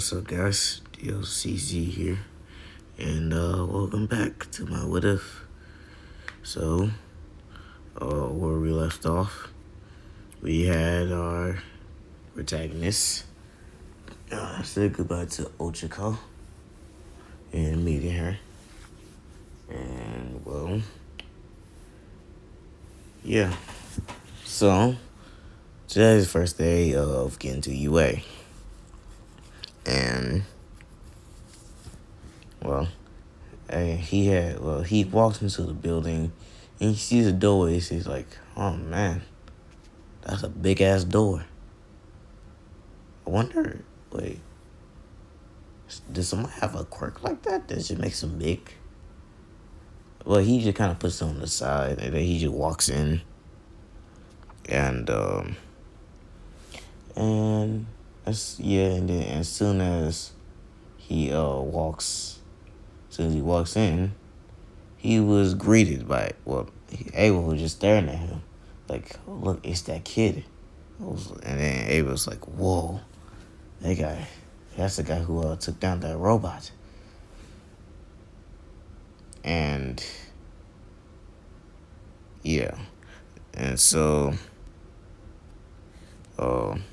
What's up, guys? DLCZ here, and welcome back to my What If. So, where we left off, we had our protagonist said goodbye to Ochako and meeting her, and well, yeah. So, today's the first day of getting to UA, and well. He walks into the building and he sees a doorway. He's like, oh man, that's a big ass door. I wonder, wait, does someone have a quirk like that just makes them big? Well, he just kind of puts it on the side and then he just walks in. And then as soon as he walks in, he was greeted by, Ava was just staring at him. Like, oh, look, it's that kid. And then Ava was like, whoa, that's the guy who took down that robot. And, yeah. And so, and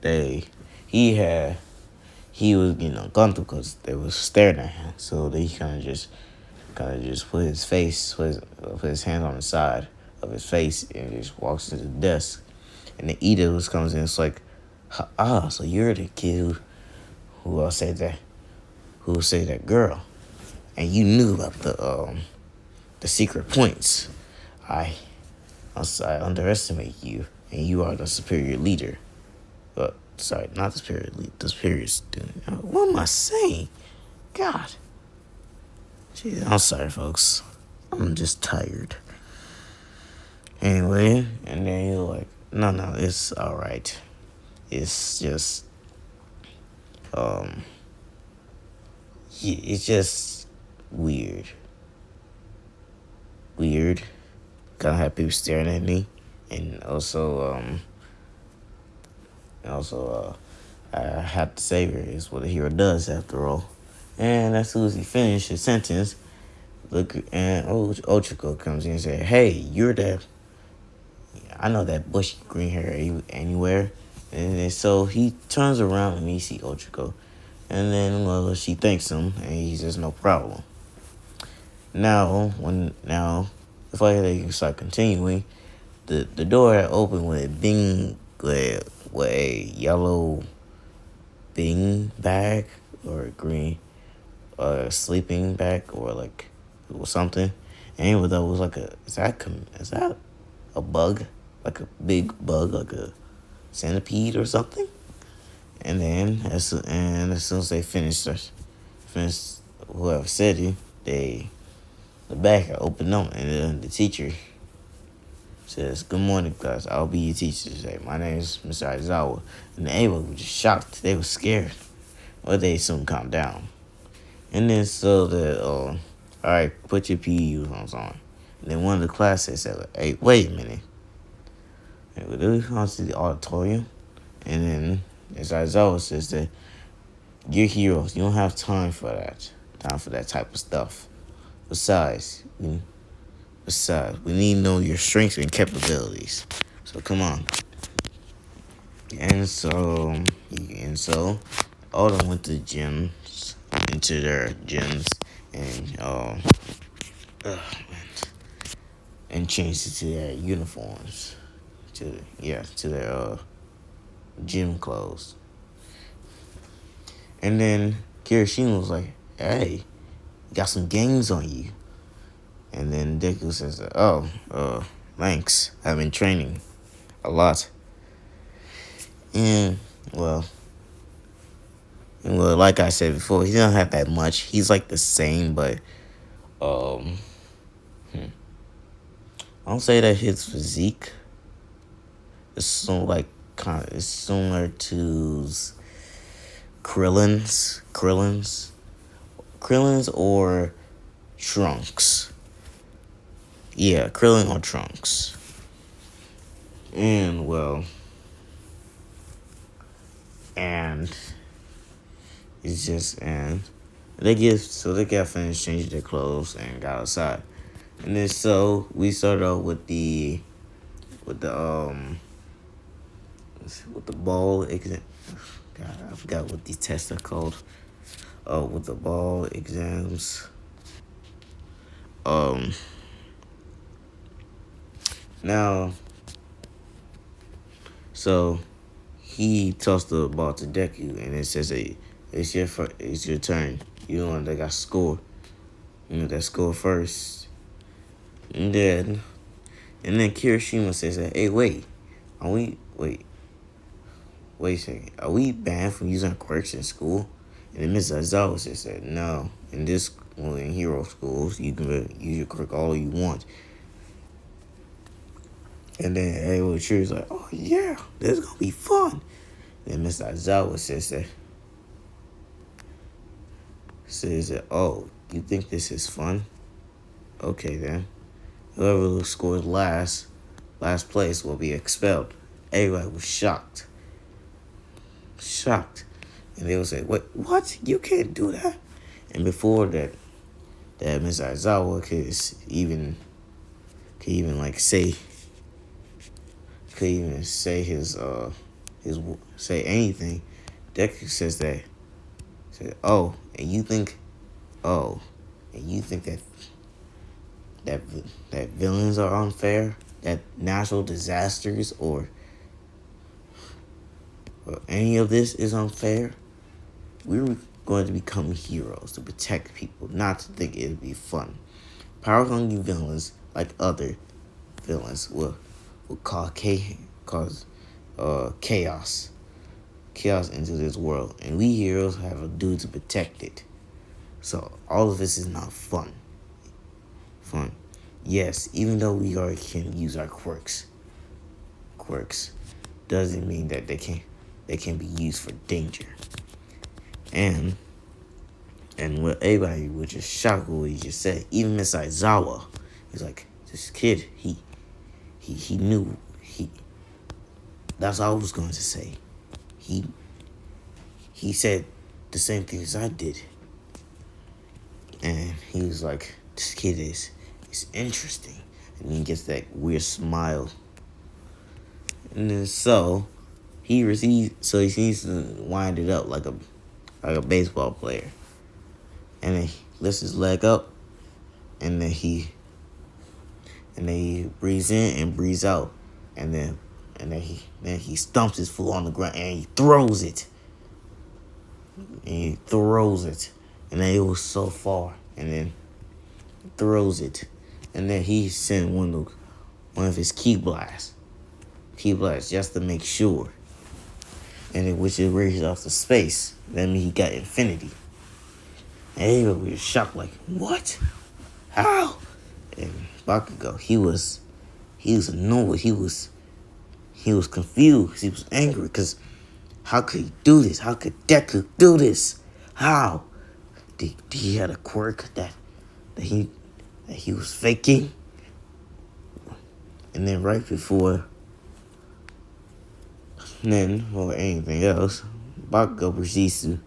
then, he was getting uncomfortable because they was staring at him. So they kind of just put his hand on the side of his face and just walks to the desk. And then Ida comes in. It's like, so you're the kid who saved that girl, and you knew about the secret points. I underestimate you, and you are the superior leader. Sorry, not the superior leader, the superior student. What am I saying? God. Jeez, I'm sorry, folks. I'm just tired. Anyway, and then you're like, no, it's all right. It's just, it's just weird. Weird. Kind of have people staring at me, and also, I have to save her is what a hero does after all. And as soon as he finished his sentence, Ochako comes in and says, hey, you're that, I know that bushy green hair anywhere. And then, so he turns around and he sees Ochako. And then, she thanks him and he says, no problem. Now, before they start continuing, the door had opened with a yellow bean bag or a green sleeping bag or something. And even though it was like is that a bug? Like a big bug, like a centipede or something? And then as soon as they finished whoever said it, the bag had opened up and then the teacher says, good morning, class. I'll be your teacher today. My name is Mr. Aizawa. And the Ava was just shocked. They were scared. But they soon calmed down. And then all right, put your PE uniforms on. And then one of the classes said, hey, wait a minute. And we go to the auditorium. And then as Aizawa says that you're heroes. You don't have time for that. Time for that type of stuff. Besides, we need to know your strengths and capabilities. So come on. And so all of them went to into their gyms, and changed it to their uniforms, to their gym clothes. And then Kirishima was like, hey, you got some gangs on you. And then Deku says, thanks. I've been training a lot. And, like I said before, he doesn't have that much. He's like the same, but, I don't say that his physique is similar to Krillon's or Trunks. Yeah, Krillon or Trunks. And And it's just, and they got finished changing their clothes and got outside. And then so we started out with the with the with the ball exam. God, I forgot what these tests are called. With the ball exams. Um Now, so he tossed the ball to Deku, and it says, "Hey, it's your turn. You the one that got score. You know that score first." And then Kirishima says that, "Hey, wait, are we wait a second. Are we banned from using quirks in school?" And then Miss Aizawa says that, "No, in hero schools, you can use your quirk all you want." And then everyone cheers like, "Oh yeah, this is gonna be fun." Then Miss Aizawa says that, "Oh, you think this is fun? Okay then. Whoever scores last place will be expelled." Everybody was shocked, and they would say, "Wait, what? You can't do that!" And before that Miss Aizawa could even say his say anything. Deku said, "Oh, and you think, oh, and you think that that villains are unfair, that natural disasters or any of this is unfair? We're going to become heroes to protect people, not to think it'd be fun. Power-hungry villains, like other villains, will cause chaos into this world, and we heroes have a duty to protect it. So all of this is not fun. Yes, even though we can use our quirks doesn't mean that they can be used for danger." And what everybody was just shocked with what he just said. Even Miss Aizawa, he's like, "This kid, he knew that's all I was going to say. He said the same thing as I did." And he was like, "This kid is interesting." And he gets that weird smile. And then he needs to wind it up like a baseball player. And then he lifts his leg up, and then he breathes in and breathes out. And then he stumps his foot on the ground and he throws it. And then it was so far. And then he throws it. And then he sent one of his key blasts just to make sure. And then which it raised off to space. That means he got infinity. And everybody was shocked, like, "What? How?" And Bakugo, he was annoyed. He was confused. He was angry because how could he do this? How could Deku do this? How? Did he had a quirk that he was faking? And then right before then or anything else, Bakugo proceeds to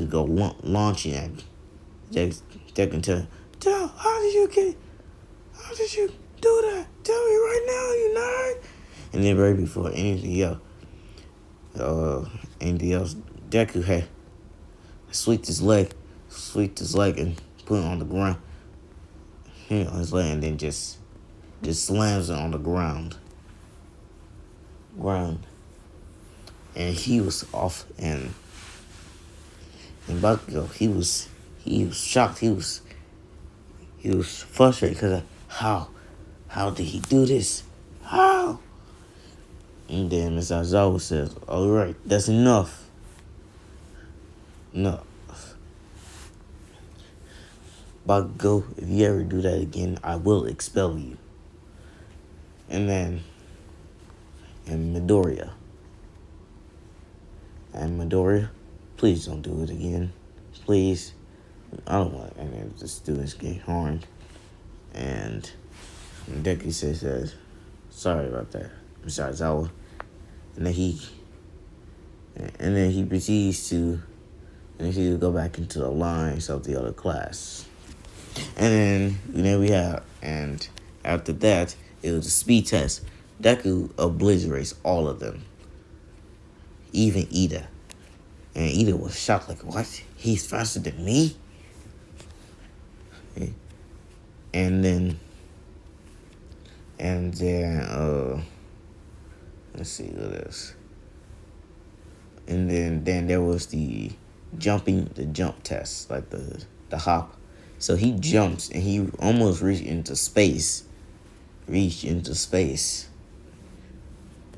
go launching at Deku and tell, how did you do that? Tell me right now, you nerd. And then right before anything else, Deku had swept his leg and put it on the ground. On his leg, and then just slams it on the ground. And he was off, and Bakugo, he was shocked. He was frustrated because how did he do this? How? And then Miss Aizawa says, "All right, that's enough. No, Bakugo, if you ever do that again, I will expel you." And then, Midoriya, please don't do it again. Please. I don't want any of the students getting harmed. And Deku says, "Sorry about that, Mr. Aizawa." And then And then he proceeds to go back into the lines of the other class. And then we have, and after that, it was a speed test. Deku obliterates all of them, even Ida. And Ida was shocked, like, what? He's faster than me? And then, let's see what else. And then there was the jump test, like the hop. So he jumps and he almost reached into space.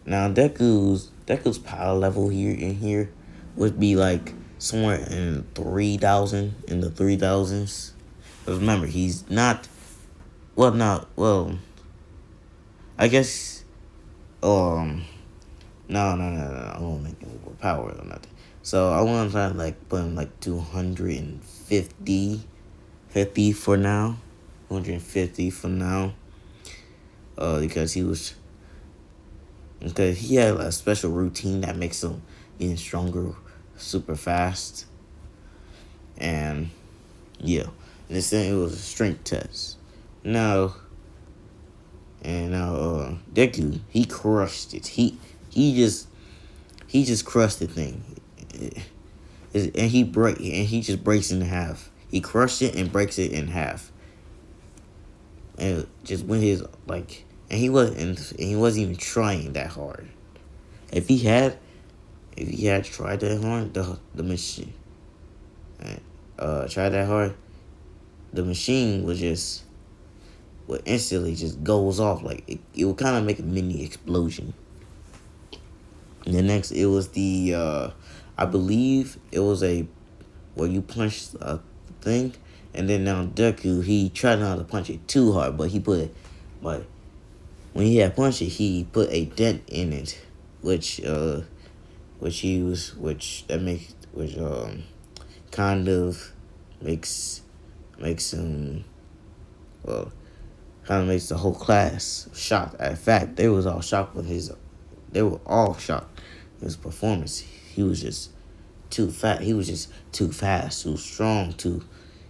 Now Deku's power level here would be like somewhere in 3,000, in the 3,000s. But remember, he's not. I guess. No. I won't make it with power or nothing. So I want to try like put him like 250 for now. 250 for now. Because he had a special routine that makes him getting stronger super fast. And yeah. This thing, it was a strength test. Now Deku, he crushed it. He just crushed the thing. And he just breaks it in half. He crushed it and breaks it in half. And just when his like, and he wasn't even trying that hard. If he had tried that hard, the machine, tried that hard, the machine would instantly just goes off. Like it would kind of make a mini explosion. And the next, it was the I believe it was where you punch a thing, and then now Deku, he tried not to punch it too hard, but when he had punched it, he put a dent in it, which kind of makes him, kind of makes the whole class shocked. In fact, they was all shocked with his performance. He was just too fat. He was just too fast, too strong,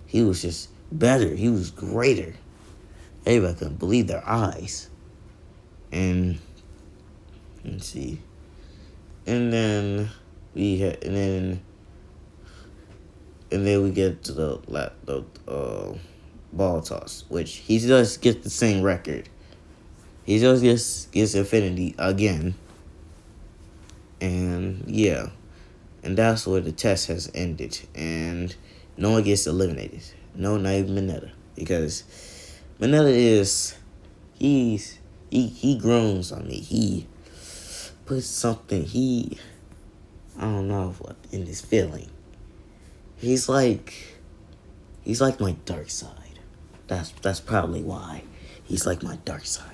he was just better. He was greater. Everybody couldn't believe their eyes. And let's see. And then we get to the ball toss, which he just gets the same record. He just gets infinity again. And yeah. And that's where the test has ended. And no one gets eliminated. No, not even Mineta. Because Mineta he groans on me. He puts something, I don't know what in his feeling. He's like my dark side. That's probably why. He's like my dark side.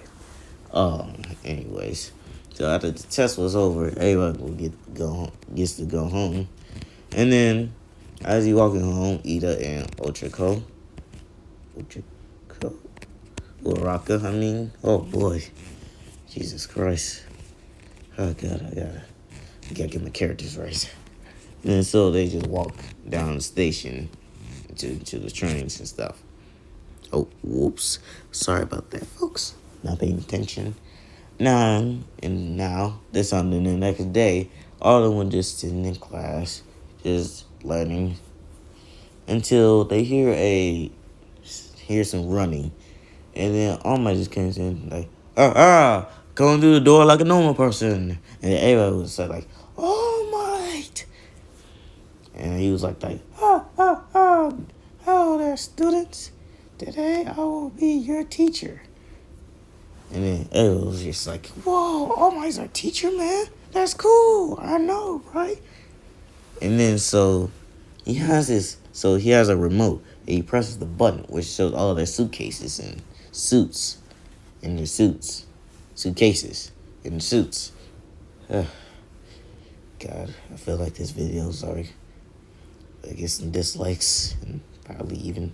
Anyways. So after the test was over, everybody gets to go home. And then as he walking home, Ida and Uraraka, oh boy. Jesus Christ. Oh God, I gotta get my characters right. And so they just walk down the station to the trains and stuff. Oh, whoops. Sorry about that, folks. Not paying attention. Now, this on the next day, all of them just sitting in class, just learning, until they hear some running. And then All Might just comes in like, going through the door like a normal person. And everybody was like, All Might. And he was like, hello there, students. Today I will be your teacher. And then everyone was just like, whoa, All Might's our teacher, man. That's cool. I know, right? And then so he has a remote. And he presses the button, which shows all of their suitcases and suits in their suits. Suitcases in suits. God, I feel like this video is already, I get some dislikes and probably even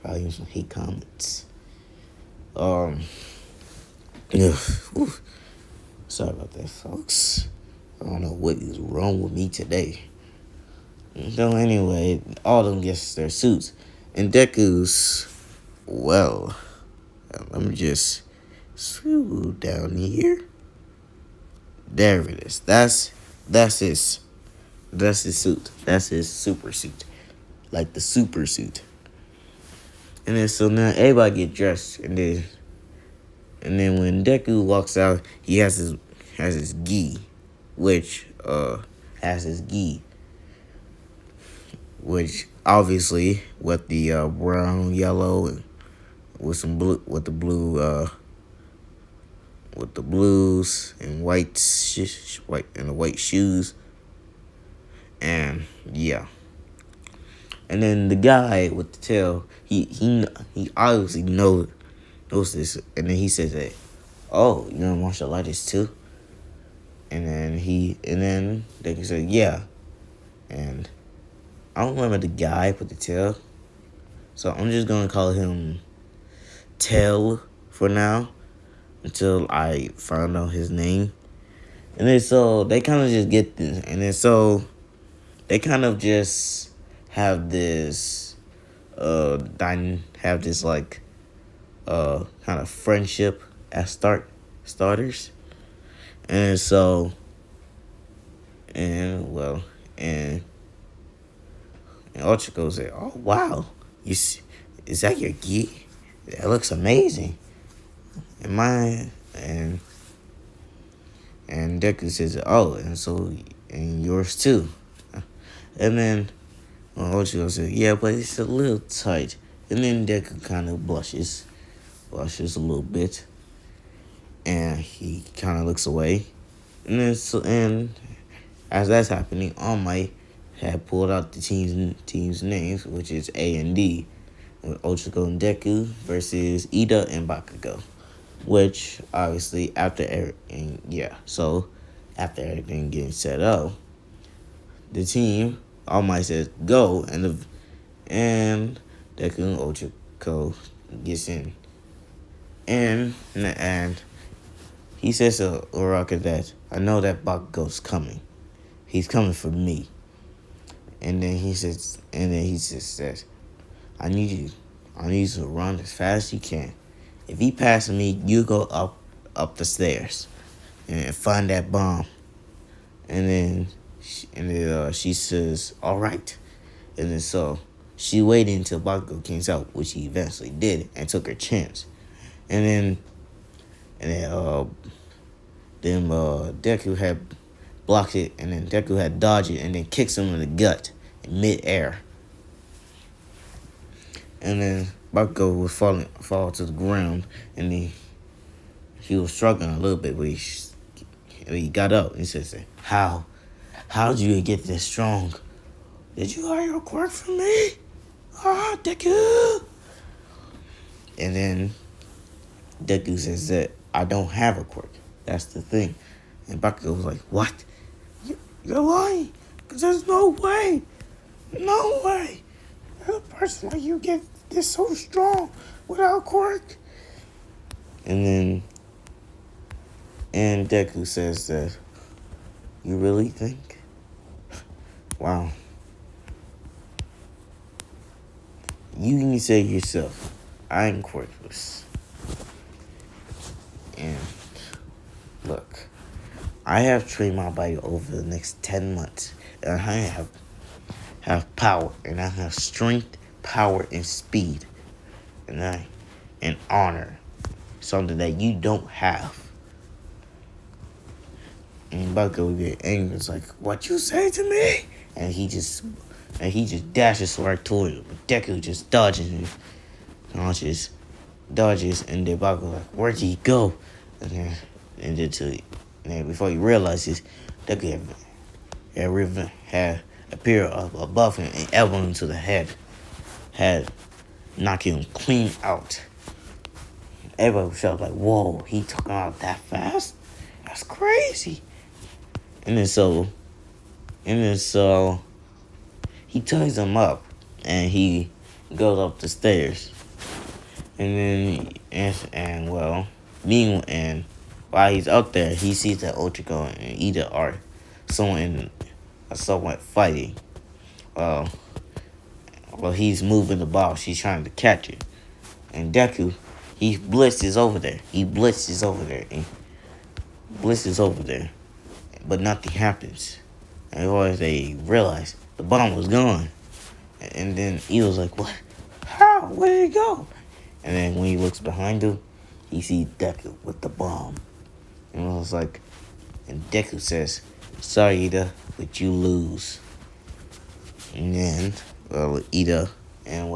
some hate comments. Sorry about that, folks. I don't know what is wrong with me today. So anyway, all of them gets their suits. And Deku's, well, let me just swoop down here. There it is. That's his suit. That's his super suit. Like the super suit. And then so now everybody get dressed, and then when Deku walks out, he has his gi, which has his gi, which obviously with the brown, yellow, and with some blue, with the blues and white and the white shoes, and yeah. And then the guy with the tail, he obviously knows this, and then he says that, oh, you're a martial artist too. And then they can say, yeah. And I don't remember the guy with the tail, so I'm just gonna call him Tail for now until I find out his name. And then so they kind of just get this, and then so they kind of just have this like kind of friendship as starters. And so and Ochako said, oh wow, is that your gi? That looks amazing. And and Deku says, oh, and yours too. And then Ochako says, yeah, but it's a little tight. And then Deku kind of blushes a little bit, and he kind of looks away. And then as that's happening, All Might had pulled out the team's names, which is A and D, with Ochako and Deku versus Ida and Bakugo. Which obviously after everything getting set up, the team All Might says go, and Deku and Ochako gets in, and he says to Uraraka that I know that Bakugo's coming. He's coming for me. And then he says that I need you to run as fast as you can. If he passes me, you go up the stairs and find that bomb. And then she says, all right. And then so she waited until Bakugo came out, which he eventually did, and took her chance. And then Deku had blocked it, and then Deku had dodged it, and then kicks him in the gut in mid-air. And then Bakugo was fall to the ground, and he was struggling a little bit, but he got up. He says, how did you get this strong? Did you hire a quirk from me? Ah, Deku! And then Deku says that I don't have a quirk. That's the thing. And Bakugo was like, what? You're lying. Because there's no way. No way. A person like you get this so strong without a quirk. And Deku says that, you really think? Wow. You can say yourself, I'm quirkless. And look, I have trained my body over the next 10 months. And I have power. And I have strength, power, and speed. And honor. Something that you don't have. And Bakugo would get angry. It's like, what you say to me? And he just dashes right toward him. Deku just dodges, and then Bakugo like, where'd he go? And then before he realizes, Deku had appeared up above him and elbowed him to the head, had knocked him clean out. Everybody felt like, whoa, he took him out that fast? That's crazy. And then so he ties him up, and he goes up the stairs. And then, while he's up there, he sees that Ochako and Ida are someone fighting. Well, he's moving the ball. She's trying to catch it. And Deku, he blitzes over there. But nothing happens. And always they realize the bomb was gone. And then he was like, what? How? Where did it go? And then when he looks behind him, he sees Deku with the bomb. And I was like, and Deku says, sorry, Ida, but you lose. And then, Ida, and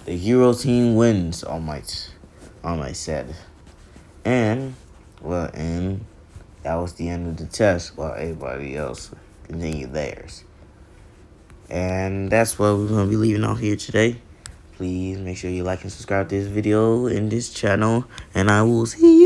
the hero team wins, All Might said. And that was the end of the test while everybody else continued theirs. And that's what we're going to be leaving off here today. Please make sure you like and subscribe to this video and this channel. And I will see you.